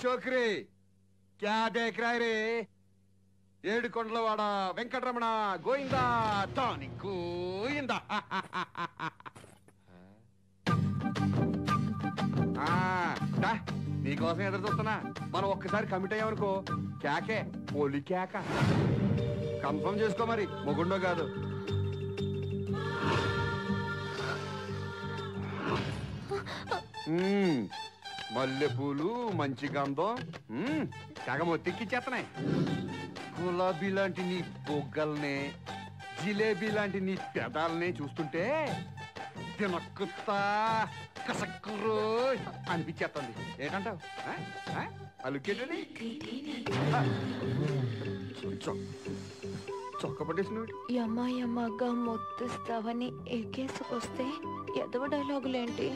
छोकरी क्या देख रहा है रे ఏడుకొండలవాడ వెంకటరమణ గోయిందా తాని గోయిందా నీకోసం ఎదురు చూస్తున్నా మనం ఒక్కసారి కమిట్ అయ్యామనుకో కేకే పోలి కేక కన్ఫర్మ్ చేసుకో మరి మొగుండో కాదు మల్లెపూలు మంచి గంధం తెగ మొత్తిక్కిచ్చేస్తున్నాయి గులాబీ లాంటి నీ బొగ్గల్ని జిలేబీ లాంటి నీ పెదాలని చూస్తుంటే తినక్కుతా కసక్కురు అనిపించేస్తుంది ఏంటంటావు అలుకేటని చొక్క పట్టేసిన యమ్మగా మొత్తిస్తావని ఎక్కేసుకొస్తే ఎదవ డైలాగులేంటి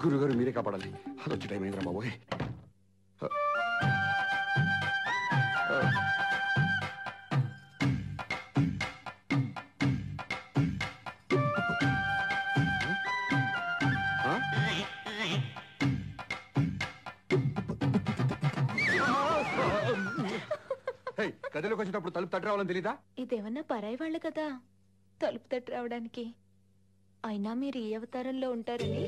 గురుగారు మీరే కాపాడాలి అది వచ్చి టైం అయిందిరా బాబోయ్ గదిలోకి వచ్చేటప్పుడు తలుపు తట్టి రావాలని తెలీదా ఇదేమన్నా పరాయి వాళ్ళు కదా తలుపు తట్టి రావడానికి అయినా మీరు ఈ అవతారంలో ఉంటారని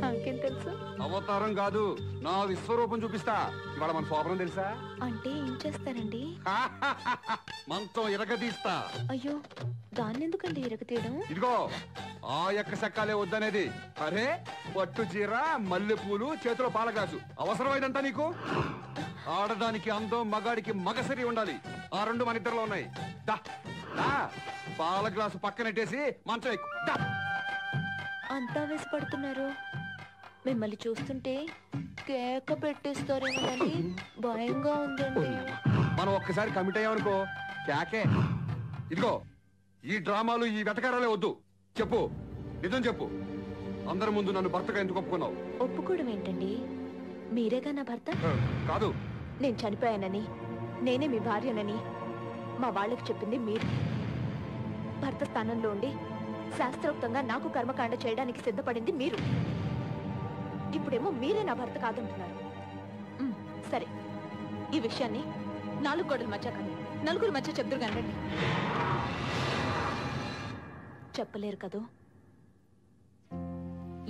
నాకేం తెలుసు అవతారం కాదు నా విశ్వరూపం చూపిస్తా ఇవాళ మన శోభనం తెలుసా అంటే ఏం చేస్తారండి మంచం ఇరగదీస్తా అయ్యో దాన్ని ఎందుకండి ఇరగతీయడం ఇదిగో ఆ యొక్క సక్కాలే వద్దనేది అరే పట్టు చీర మల్లెపూలు చేతిలో పాల గ్లాసు అవసరమైందంతా నీకు ఆడదానికి అందం మగాడికి మగసరి ఉండాలి ఆ రెండు మన ఇద్దరులో ఉన్నాయి పాల గ్లాసు పక్కనెట్టేసి మంచం ఎక్కు అంతా వేసి పడుతున్నారు మిమ్మల్ని చూస్తుంటే కేక పెట్టేస్తారేమోనని భయంగా ఉందండి మనం ఒక్కసారి కమిట్ అయ్యామనుకో కేకే ఇదిగో ఈ డ్రామాలు ఈ వెటకారాలే వద్దు చెప్పు నిజం చెప్పు అందరి ముందు నన్ను భర్తగా ఎందుకు ఒప్పుకున్నావు ఒప్పుకోవడం ఏంటండి మీరేగా నా భర్త కాదు నేను చనిపోయానని నేనే మీ భార్యనని మా వాళ్ళకి చెప్పింది మీరు భర్త స్థానంలో ఉండి శాస్త్రోక్తంగా నాకు కర్మకాండ చేయడానికి సిద్ధపడింది మీరు ఇప్పుడేమో మీరే నా భర్త కాదంటున్నారు సరే ఈ విషయాన్ని 4 గోడల మధ్య కానీ నలుగురు మధ్య చెప్దురు కానీ చెప్పలేరు కదూ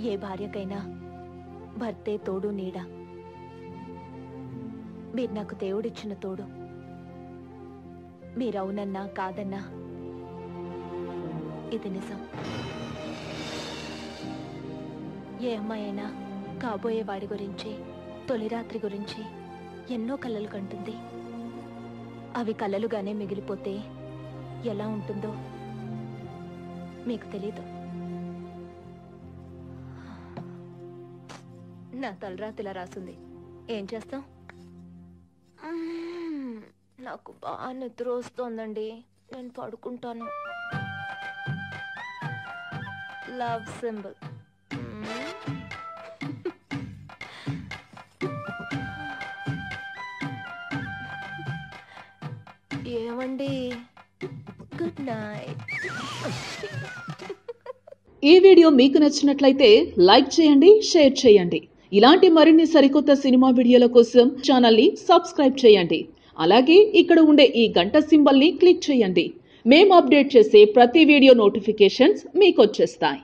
ఏ భార్యకైనా భర్తే తోడు నీడ మీరు నాకు దేవుడిచ్చిన తోడు మీరవునన్నా కాదన్నా ఇది నిజం ఏ అమ్మాయి అయినా కాబోయే వాడి గురించి తొలి రాత్రి గురించి ఎన్నో కలలు కంటుంది అవి కలలుగానే మిగిలిపోతే ఎలా ఉంటుందో మీకు తెలీదు నా తలరాతిలా రాసింది ఏం చేస్తాం నాకు బాగా నిద్ర వస్తోందండి నేను పడుకుంటాను లవ్ సింబల్ ఏమండి గుడ్ నైట్ ఈ వీడియో మీకు నచ్చినట్లయితే లైక్ చేయండి షేర్ చేయండి ఇలాంటి మరిన్ని సరికొత్త సినిమా వీడియోల కోసం ఛానల్ ని సబ్స్క్రైబ్ చేయండి అలాగే ఇక్కడ ఉండే ఈ గంట సింబల్ ని క్లిక్ చేయండి మేము అప్డేట్ చేసే ప్రతి వీడియో నోటిఫికేషన్స్ మీకు వచ్చేస్తాయి